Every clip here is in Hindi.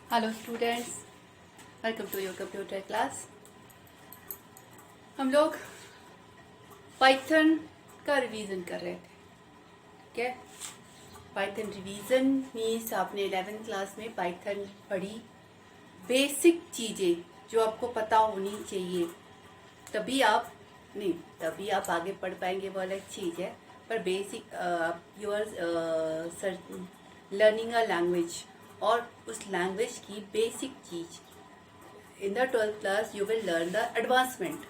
Hello students, welcome to your computer class. हम लोग पाइथन का रिवीजन कर रहे थे। ठीक है, पाइथन रिवीजन मीन्स आपने 11th क्लास में पाइथन पढ़ी, बेसिक चीज़ें जो आपको पता होनी चाहिए, तभी आप आगे पढ़ पाएंगे, वो अलग चीज़ है। पर basic you are learning a language, और उस लैंग्वेज की बेसिक चीज। In the 12th class you will learn the advancement,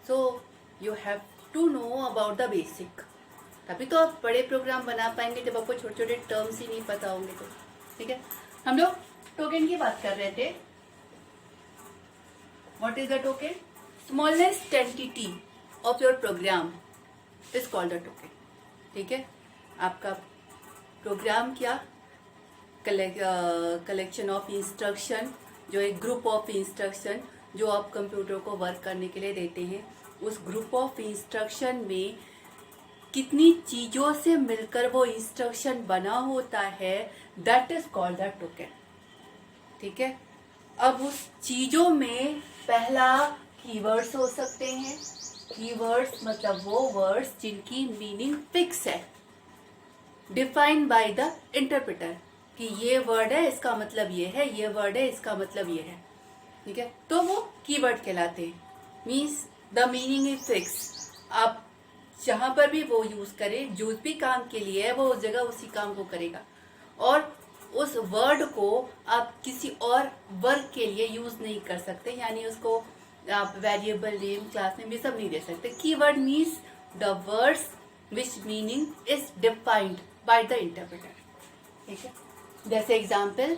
so you have to know about the basic. तभी तो आप बड़े प्रोग्राम बना पाएंगे, जब आपको छोटे छोटे टर्म्स ही नहीं पता होंगे तो। ठीक है, हम लोग टोकन की बात कर रहे थे। What is the token? Smallest entity of your program is called the token. ठीक है, आपका प्रोग्राम क्या, कलेक्शन ऑफ इंस्ट्रक्शन, जो एक ग्रुप ऑफ इंस्ट्रक्शन जो आप कंप्यूटर को वर्क करने के लिए देते हैं, उस ग्रुप ऑफ इंस्ट्रक्शन में कितनी चीज़ों से मिलकर वो इंस्ट्रक्शन बना होता है, that is called the token. ठीक है, अब उस चीज़ों में पहला कीवर्ड्स हो सकते हैं। कीवर्ड्स मतलब वो वर्ड्स जिनकी मीनिंग फिक्स है, डिफाइंड बाय द इंटरप्रेटर, कि ये वर्ड है इसका मतलब ये है, ये वर्ड है इसका मतलब ये है। ठीक है, तो वो कीवर्ड कहलाते हैं। Means the meaning is fix. आप जहां पर भी वो यूज करें, जो भी काम के लिए है, वो उस जगह उसी काम को करेगा। और उस वर्ड को आप किसी और वर्क के लिए यूज नहीं कर सकते, यानी उसको आप वेरिएबल नेम, क्लास नेम, ये सब नहीं दे सकते। Keyword means the words which meaning is defined by the interpreter. ठीक है, जैसे एग्जाम्पल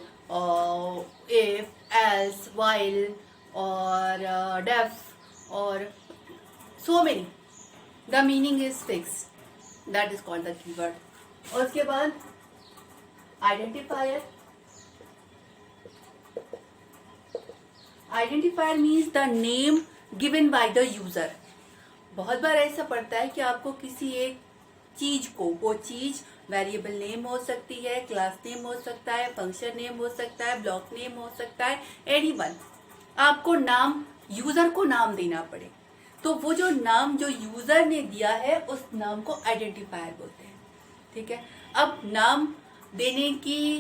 इफ, एल्स, वाइल और डेफ और so many, the meaning is fix, that is called the keyword. और उसके बाद identifier. Identifier means the name given by the user. बहुत बार ऐसा पड़ता है कि आपको किसी एक चीज को, वो चीज वेरिएबल नेम हो सकती है, क्लास नेम हो सकता है, फंक्शन नेम हो सकता है, ब्लॉक नेम हो सकता है, एनीवन, आपको नाम, यूजर को नाम देना पड़े, तो वो जो नाम जो यूजर ने दिया है, उस नाम को आइडेंटिफायर बोलते हैं। ठीक है, अब नाम देने की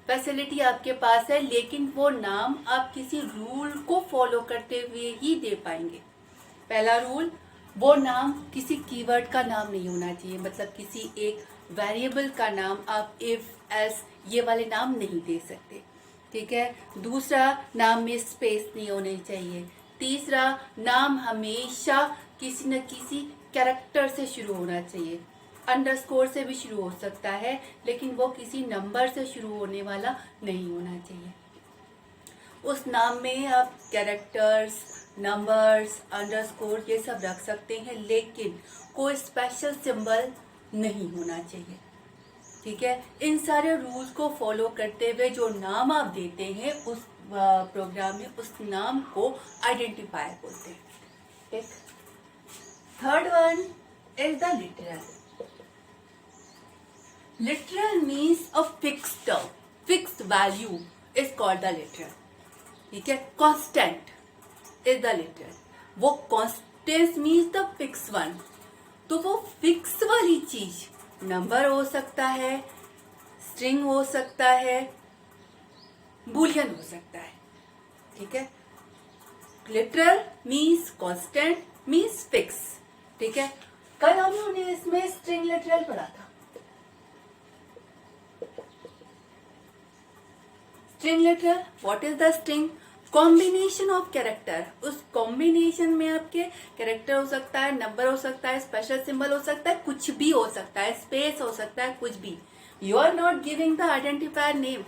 फैसिलिटी आपके पास है, लेकिन वो नाम आप किसी रूल को फॉलो करते हुए ही दे पाएंगे। पहला रूल, वो नाम किसी कीवर्ड का नाम नहीं होना चाहिए, मतलब किसी एक वेरिएबल का नाम आप इफ, एल्स, ये वाले नाम नहीं दे सकते। ठीक है, दूसरा, नाम में स्पेस नहीं होनी चाहिए। तीसरा, नाम हमेशा किसी न किसी कैरेक्टर से शुरू होना चाहिए। अंडरस्कोर से भी शुरू हो सकता है, लेकिन वो किसी नंबर से शुरू होने वाला नहीं होना चाहिए। उस नाम में आप कैरेक्टर्स, नंबर्स, अंडरस्कोर ये सब रख सकते हैं, लेकिन कोई स्पेशल सिंबल नहीं होना चाहिए। ठीक है, इन सारे रूल्स को फॉलो करते हुए जो नाम आप देते हैं उस प्रोग्राम में, उस नाम को आइडेंटिफायर बोलते हैं। ठीक, third one is the literal. Literal means a fixed term, fixed value is called the literal. ठीक है, कांस्टेंट इज द लिटरल। वो constant means the fix one, तो वो फिक्स वाली चीज नंबर हो सकता है, स्ट्रिंग हो सकता है, बूलियन हो सकता है। ठीक है, literal means constant means fix. ठीक है, कल हमने इसमें स्ट्रिंग लिटरल पढ़ा था। String literal, what is the string? Combination of character. उस कॉम्बिनेशन में आपके कैरेक्टर हो सकता है, नंबर हो सकता है, स्पेशल सिंबल हो सकता है, कुछ भी हो सकता है, स्पेस हो सकता है, कुछ भी। You are not giving the identifier name,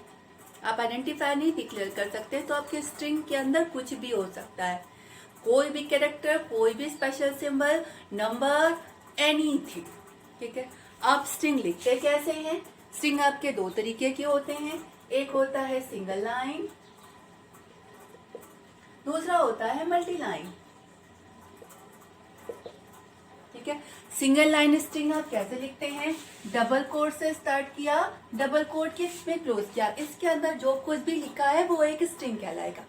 आप आइडेंटिफायर नहीं डिक्लेयर कर सकते, तो आपके स्ट्रिंग के अंदर कुछ भी हो सकता है, कोई भी कैरेक्टर, कोई भी स्पेशल सिंबल, नंबर, एनीथिंग। ठीक है, आप स्ट्रिंग लिखते कैसे हैं? स्ट्रिंग आपके दो तरीके के होते हैं, एक होता है सिंगल लाइन, दूसरा होता है मल्टी लाइन। ठीक है। सिंगल लाइन स्ट्रिंग आप कैसे लिखते हैं, डबल कोट से स्टार्ट किया, डबल कोट के इसमें क्लोज किया, इसके अंदर जो कुछ भी लिखा है वो एक स्ट्रिंग कहलाएगा।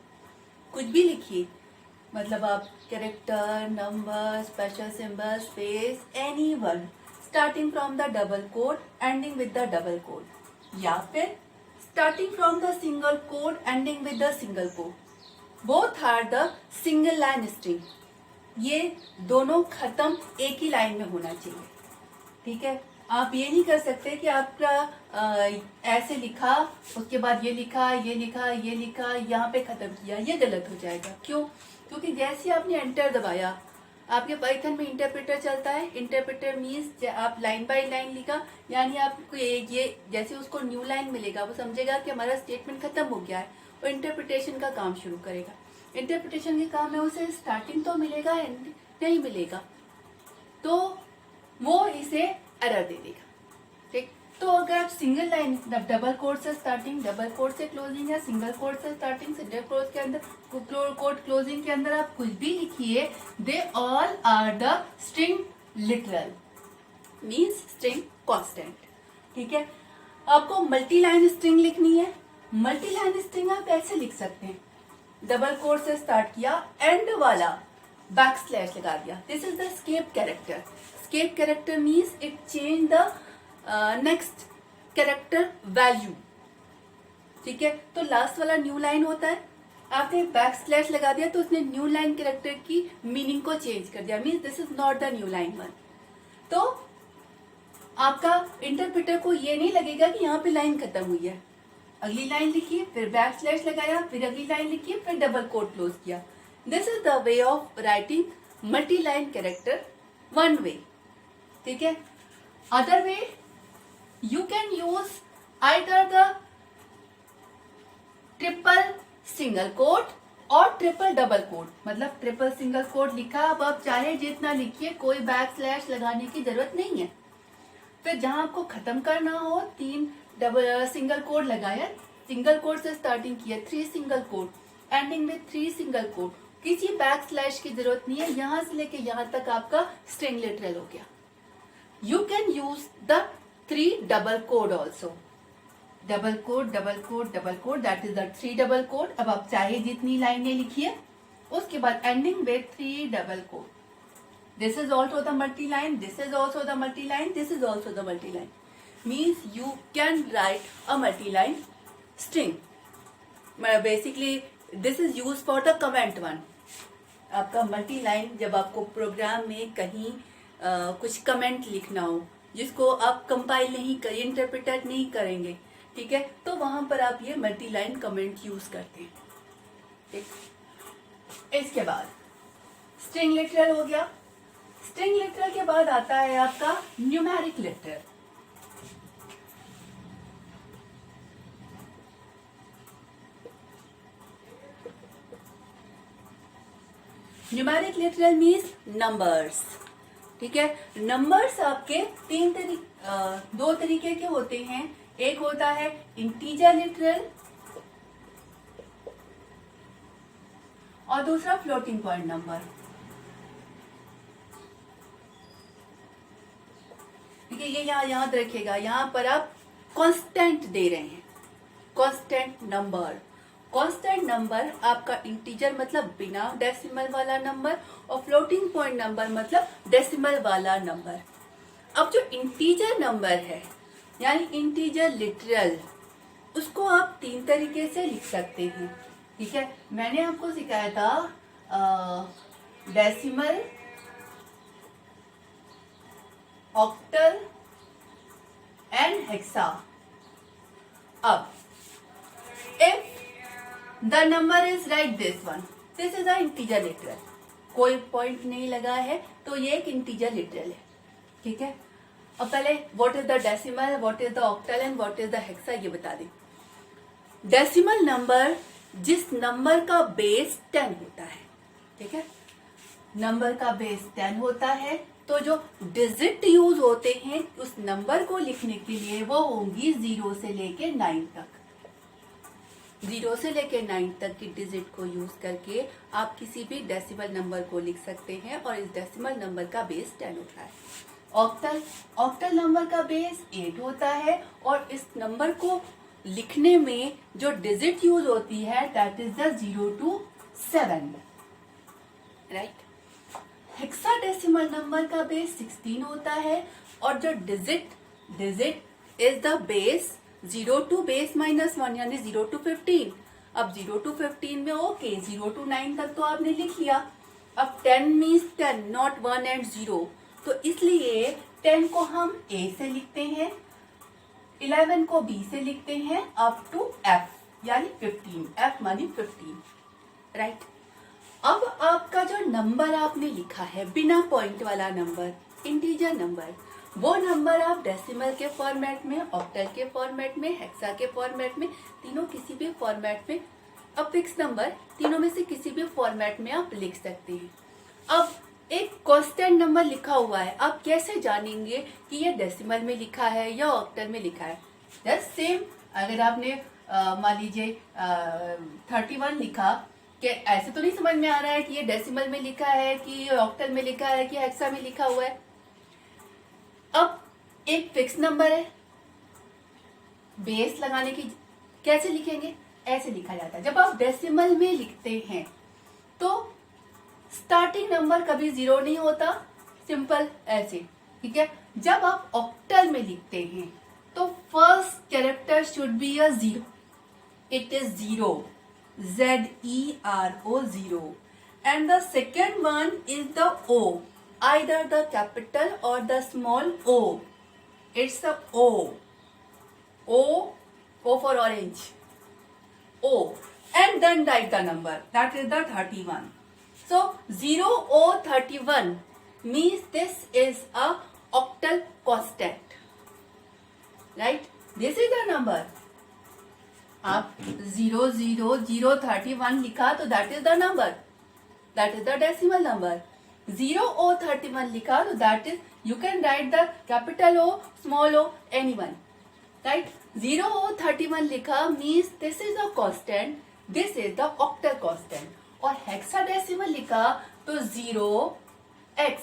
कुछ भी लिखिए, मतलब आप character, number, special symbol, space, any word starting from the double quote ending with the double quote, या फिर starting from the single quote ending with the single quote, both are the single line string. ये दोनों खत्म एक ही लाइन में होना चाहिए, ठीक है। आप ये नहीं कर सकते कि आपका ऐसे लिखा, उसके बाद ये लिखा, ये लिखा, ये लिखा, यहाँ पे खत्म किया, ये गलत हो जाएगा। क्यों? क्योंकि जैसे आपने एंटर दबाया, आपके पाइथन में इंटरप्रेटर चलता है। इंटरप्रेटर मीन्स आप लाइन बाय लाइन लिखा, यानी आपको ये जैसे उसको न्यू लाइन मिलेगा वो समझेगा कि हमारा स्टेटमेंट खत्म हो गया है और इंटरप्रिटेशन का काम शुरू करेगा। इंटरप्रिटेशन के काम में उसे स्टार्टिंग तो मिलेगा, एंड नहीं मिलेगा तो वो इसे एरर दे देगा, ठीक। तो अगर आप सिंगल लाइन डबल कोट से स्टार्टिंग, डबल कोट से क्लोजिंग, या सिंगल कोट से स्टार्टिंग, सिंगल कोट के अंदर, कोट क्लोजिंग के अंदर आप कुछ भी लिखिए, they all are the string literal, means string constant, ठीक है। आपको मल्टी लाइन स्ट्रिंग लिखनी है। मल्टी लाइन स्ट्रिंग आप ऐसे लिख सकते हैं, डबल कोट से स्टार्ट किया, एंड वाला बैक स्लैश लगा दिया, this is the escape character. Escape character means it change the next character value, ठीक है। तो लास्ट वाला न्यू लाइन होता है, आपने बैक स्लैश लगा दिया तो उसने न्यू लाइन कैरेक्टर की मीनिंग को चेंज कर दिया, means this is not the new line one. तो आपका इंटरप्रेटर को ये नहीं लगेगा कि यहाँ पे लाइन खत्म हुई है, अगली लाइन लिखिए, फिर बैक स्लैश लगाया, फिर अगली लाइन लिखिए, फिर डबल कोट क्लोज किया। This is the way of writing multi line character, one way, ठीक है। Other way you can use either the triple single quote और ट्रिपल डबल कोट, मतलब ट्रिपल सिंगल कोट लिखा, अब आप चाहे जितना लिखिए, कोई बैक स्लैश लगाने की जरूरत नहीं है। फिर जहां आपको खत्म करना हो, 3 डबल सिंगल कोट लगाया, सिंगल कोट से स्टार्टिंग किया, 3 सिंगल कोट, एंडिंग में 3 सिंगल कोट, किसी बैक स्लैश की जरूरत नहीं है। यहां से लेके यहां तक आपका स्ट्रिंग लिटरल हो गया। You can use the 3 double quote also, double quote, double quote, double quote, that is the 3 double quote. अब आप चाहे जितनी लाइनें लिखिए, उसके बाद ending with 3 double quote. This is also the multi-line, this is also the multi-line, this is also the multi-line. Means you can write a multi-line string. Basically, this is used for the comment one. आपका multi-line जब आपको प्रोग्राम में कहीं कुछ कमेंट लिखना हो, जिसको आप कंपाइल नहीं करें, इंटरप्रेट नहीं करेंगे, ठीक है, तो वहां पर आप ये multi-line कमेंट यूज करते हैं, ठीक। इसके बाद स्ट्रिंग लिटरल हो गया। स्ट्रिंग लिटरल के बाद आता है आपका numeric literal. Numeric literal means numbers, ठीक है। नंबर्स आपके 2 तरीके के होते हैं। एक होता है इंटीजर लिटरल और दूसरा फ्लोटिंग पॉइंट नंबर। ये यहाँ याद रखिएगा, यहाँ पर आप कांस्टेंट दे रहे हैं, कांस्टेंट नंबर। कांस्टेंट नंबर आपका इंटीजर मतलब बिना डेसिमल वाला नंबर, और फ्लोटिंग पॉइंट नंबर मतलब डेसिमल वाला नंबर। अब जो इंटीजर नंबर है यानी इंटीजर लिटरल, उसको आप 3 तरीके से लिख सकते हैं, ठीक है। मैंने आपको सिखाया था डेसिमल, ऑक्टल एंड हेक्सा। अब if the number is like this one, this is a integer literal, कोई पॉइंट नहीं लगा है तो ये एक इंटीजर लिटरल है, ठीक है। अब पहले what is the decimal, what is the octal and what is the hexa, ये बता दें। डेसिमल नंबर जिस नंबर का बेस 10 होता है, ठीक है, नंबर का बेस 10 होता है, तो जो डिजिट यूज होते हैं उस नंबर को लिखने के लिए वो होंगी 0 से लेके 9 तक, 0 से लेके 9 तक की डिजिट को यूज करके आप किसी भी डेसिमल नंबर को लिख सकते हैं और इस डेसिमल नंबर का बेस 10 होता है। ऑक्टल नंबर का बेस 8 होता है और इस नंबर को लिखने में जो डिजिट यूज होती है that is the 0 to 7, right. Hexadecimal number का बेस 16 होता है और जो digit is the base 0 to base -1 यानी 0 to 15। अब 0 to 15 में ओके 0 to 9 तक तो आपने लिख लिया। अब 10 मीन्स 10 नॉट 1 and 0, तो इसलिए 10 को हम A से लिखते हैं, 11 को B से लिखते हैं अप टू F यानी 15, F मानी 15, राइट। अब आपका जो नंबर आपने लिखा है बिना पॉइंट वाला नंबर, इंटीजर नंबर, वो नंबर आप डेसिमल के फॉर्मेट में, ऑक्टल के फॉर्मेट में, हेक्सा के फॉर्मेट में, तीनों किसी भी फॉर्मेट में, अब फिक्स नंबर तीनों में से किसी भी फॉर्मेट में आप लिख सकते हैं। अब एक कांस्टेंट नंबर लिखा हुआ है, आप कैसे जानेंगे कि ये डेसिमल में लिखा है या ऑक्टल में लिखा है? जस्ट सेम, अगर आपने मान लीजिए 31 लिखा, कि ऐसे तो नहीं समझ में आ रहा है कि ये डेसिमल में लिखा है कि ऑक्टल में लिखा है कि हेक्सा में लिखा हुआ है। अब एक फिक्स नंबर है, बेस लगाने की कैसे लिखेंगे? ऐसे लिखा जाता है। जब आप डेसिमल में लिखते हैं तो स्टार्टिंग नंबर कभी 0 नहीं होता, सिंपल ऐसे, ठीक है। जब आप ऑक्टल में लिखते हैं तो first character should be a 0, it is 0, ZERO 0, and the second one is the O, either the capital or the small o. It's a O for orange, O, and then write the number, that is the 31. So 0O31 means this is a octal constant, right? This is the number. आप 00031 लिखा तो that is the number, that is the decimal number. 0O31 लिखा तो that is, you can write the capital O, small o, anyone, right. 0O31 लिखा means this is the constant, this is the octal constant. और हेक्साडेसिमल लिखा तो 0x,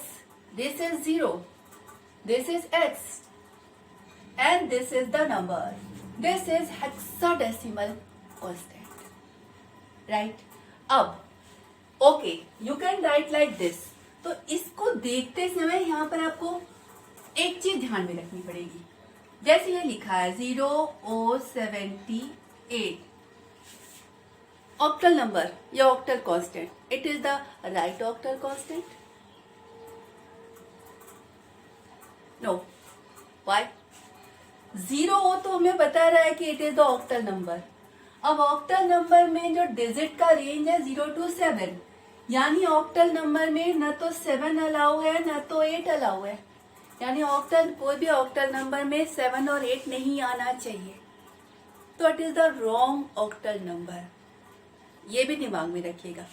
this is 0, this is x, and this is the number, this is hexadecimal constant, right? अब okay, you can write like this। तो इसको देखते समय यहाँ पर आपको एक चीज ध्यान में रखनी पड़ेगी। जैसे ये लिखा है 0O78, ऑक्टल नंबर या octal constant, it is the right octal constant? No, why? 0 तो हमें बता रहा है कि it is the octal number. अब ऑक्टल नंबर में जो डिजिट का रेंज है 0 to 7, यानी ऑक्टल नंबर में न तो 7 अलाउ है न तो 8 अलाउ है, यानी ऑक्टल, कोई भी ऑक्टल नंबर में 7 और 8 नहीं आना चाहिए, तो it is the wrong octal number. ये भी दिमाग में रखिएगा,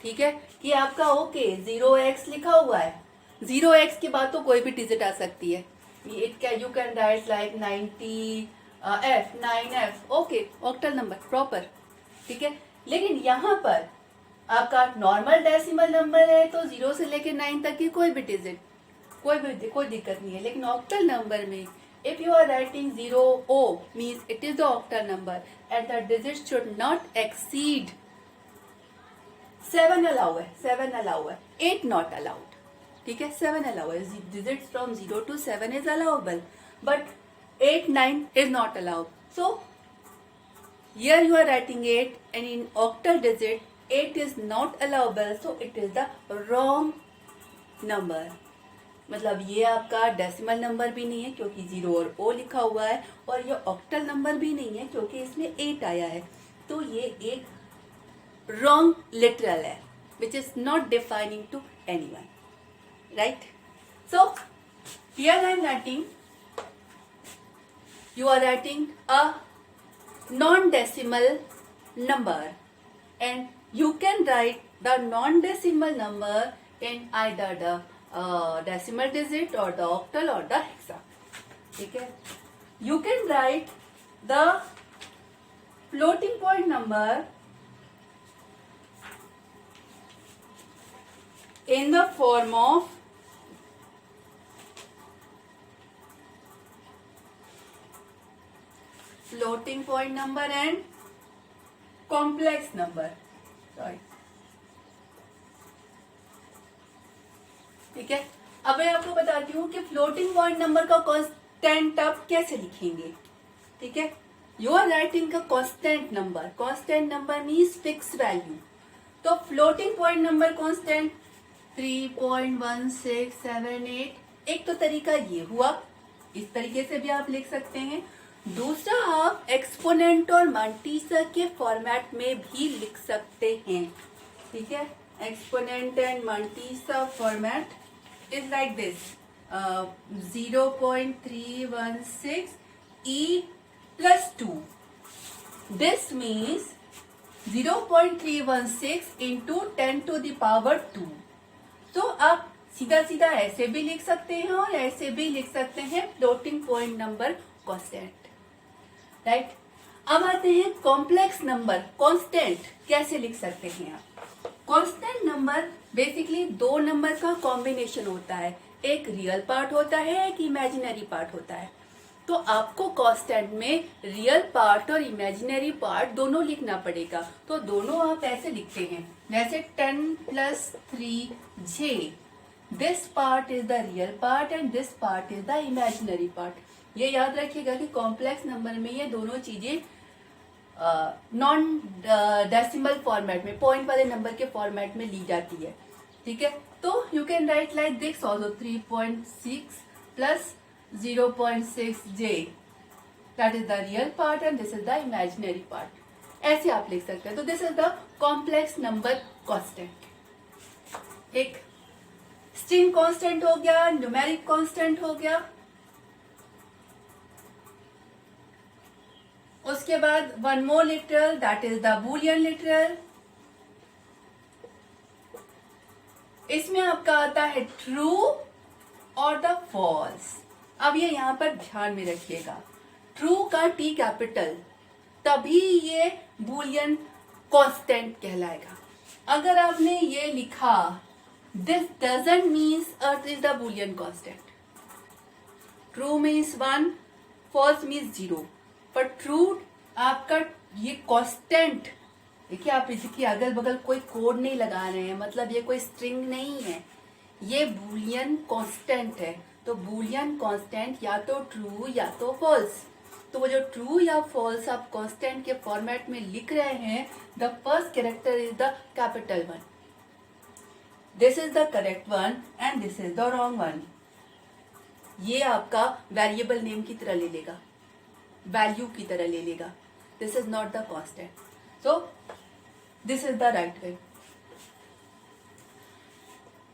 ठीक है, कि आपका ओके 0x लिखा हुआ है, 0x के बाद तो कोई भी डिजिट आ सकती है, you can write like 90F, 9F, okay octal number proper, ठीक है। लेकिन यहाँ पर आपका नॉर्मल डेसिमल नंबर है तो 0 से लेके 9 तक की कोई भी डिजिट, कोई दिक्कत नहीं है। लेकिन ऑक्टल नंबर में if you are writing 0O means it is the octal number and the digit should not exceed 7 allow है, 7 अलाउ है, 8 नॉट अलाउड, ठीक है। 7 अलाउ है, digits from 0 to 7 is allowable, but 8, 9 is not allowed. So here you are writing 8 and in octal digit 8 is not allowable, so it is the wrong number। मतलब ये आपका डेसिमल नंबर भी नहीं है क्योंकि 0 और O लिखा हुआ है, और ये ऑक्टल नंबर भी नहीं है क्योंकि इसमें 8 आया है, तो ये एक wrong literal है which is not defining to anyone, right? So here I am writing, you are writing a non-decimal number and you can write the non-decimal number in either the decimal digit or the octal or the hexa, ठीक है। You can write the floating point number in the form of floating point number and complex number. Sorry. ठीक है, अब मैं आपको बताती हूँ कि फ्लोटिंग पॉइंट नंबर का कांस्टेंट आप कैसे लिखेंगे. ठीक है, यू आर राइटिंग का constant number means fix value. तो फ्लोटिंग पॉइंट नंबर कांस्टेंट 3.1678. एक तो तरीका ये हुआ, इस तरीके से भी आप लिख सकते हैं. दूसरा आप एक्सपोनेंट और मल्टीप्लाई के फॉर्मेट में भी लिख सकते हैं. ठीक है, exponent and multiply format is like this, 0.316 e plus 2. This means 0.316 into 10 to the power 2. तो आप सीधा सीधा ऐसे भी लिख सकते हैं और ऐसे भी लिख सकते हैं floating point number constant. Right, अब आते हैं कॉम्प्लेक्स नंबर कांस्टेंट कैसे लिख सकते हैं आप. कांस्टेंट नंबर बेसिकली दो नंबर का कॉम्बिनेशन होता है. एक रियल पार्ट होता है, एक इमेजिनरी पार्ट होता है. तो आपको कांस्टेंट में रियल पार्ट और इमेजिनरी पार्ट दोनों लिखना पड़ेगा. तो दोनों आप ऐसे लिखते हैं, जैसे 10 + 3j. This part is the real part and this part is the imaginary part. ये याद रखिएगा कि कॉम्प्लेक्स नंबर में ये दोनों चीजें नॉन डेसिमल फॉर्मेट में, पॉइंट वाले नंबर के फॉर्मेट में ली जाती है. ठीक है, तो you can write like this also, 3.6 + 0.6j. That is the real part and this is the imaginary part. ऐसे आप लिख सकते हैं. तो this is the complex number constant. एक स्ट्रिंग कांस्टेंट हो गया, न्यूमेरिक कांस्टेंट हो गया. उसके बाद one more literal, that is the Boolean literal. इसमें आपका आता है ट्रू और द फॉल्स. अब ये यहां पर ध्यान में रखिएगा, ट्रू का टी कैपिटल, तभी ये बूलियन कांस्टेंट कहलाएगा. अगर आपने ये लिखा this doesn't means earth is the Boolean constant. True means 1, false means 0. पर ट्रू आपका ये कांस्टेंट, देखिए आप इसकी अगल बगल कोई कोड नहीं लगा रहे हैं, मतलब ये कोई स्ट्रिंग नहीं है, ये बूलियन कांस्टेंट है. तो बूलियन कांस्टेंट या तो ट्रू या तो फॉल्स. तो वो जो ट्रू या फॉल्स आप कांस्टेंट के फॉर्मेट में लिख रहे हैं, the first character is the capital 1. This is the correct one and this is the wrong one. ये आपका वेरिएबल नेम की तरह ले लेगा, वैल्यू की तरह ले लेगा. This is not the constant. So this is the right way.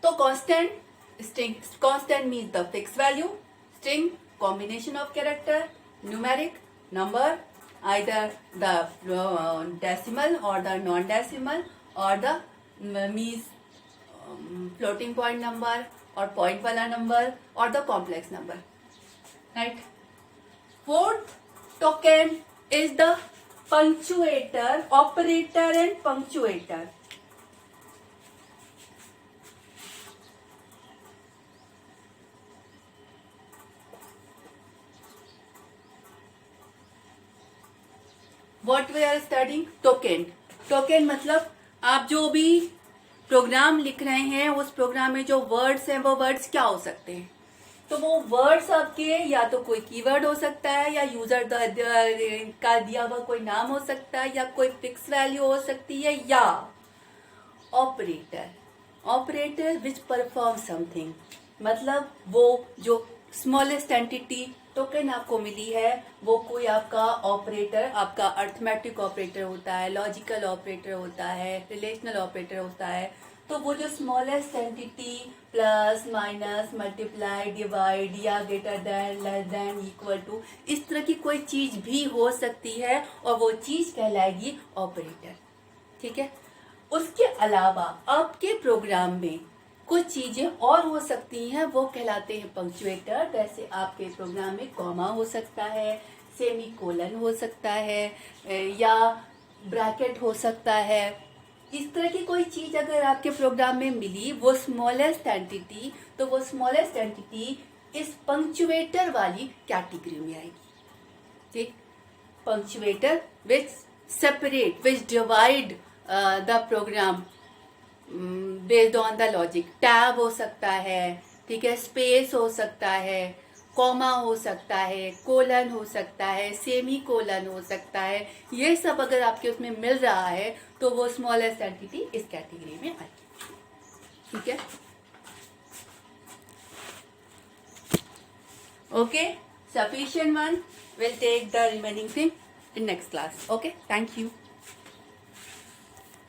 तो constant, string constant means the fix value. String combination of character, numeric number, either the decimal or the non-decimal or the means floating point number or point wala number or the complex number. Right? Fourth token is the punctuator, operator and punctuator. What we are studying? Token. Token मतलब आप जो भी प्रोग्राम लिख रहे हैं उस प्रोग्राम में जो वर्ड्स हैं वो वर्ड्स क्या हो सकते हैं. तो वो वर्ड्स आपके या तो कोई कीवर्ड हो सकता है, या यूजर का दिया हुआ कोई नाम हो सकता है, या कोई फिक्स वैल्यू हो सकती है, या ऑपरेटर विच परफॉर्म समथिंग. मतलब वो जो स्मॉलेस्ट एंटिटी टोकन आपको मिली है वो कोई आपका ऑपरेटर, आपका अर्थमेटिक ऑपरेटर होता है, लॉजिकल ऑपरेटर होता है, रिलेशनल ऑपरेटर होता है. तो वो जो smallest entity plus minus multiply divide या greater than less than equal to, इस तरह की कोई चीज भी हो सकती है और वो चीज कहलाएगी ऑपरेटर. ठीक है. उसके अलावा आपके प्रोग्राम में कुछ चीजें और हो सकती हैं, वो कहलाते हैं पंक्चुएटर. जैसे आपके प्रोग्राम में कॉमा हो सकता है, सेमी कोलन हो सकता है, या ब्रैकेट हो सकता है। इस तरह की कोई चीज अगर आपके प्रोग्राम में मिली, वो स्मॉलेस्ट एंटिटी, तो वो स्मॉलेस्ट एंटिटी इस पंक्चुएटर वाली कैटेगरी में आएगी। ठीक, punctuator which separate, which divide the program based on the logic. Tab हो सकता है, ठीक है, स्पेस हो सकता है, कॉमा हो सकता है, कोलन हो सकता है, सेमी कोलन हो सकता है। ये सब अगर आपके उसमें मिल रहा है तो वो स्मॉलेस्ट एंटिटी इस कैटेगरी में आएगी। ठीक है, okay, sufficient one, we'll take the remaining thing in next class. Okay, thank you.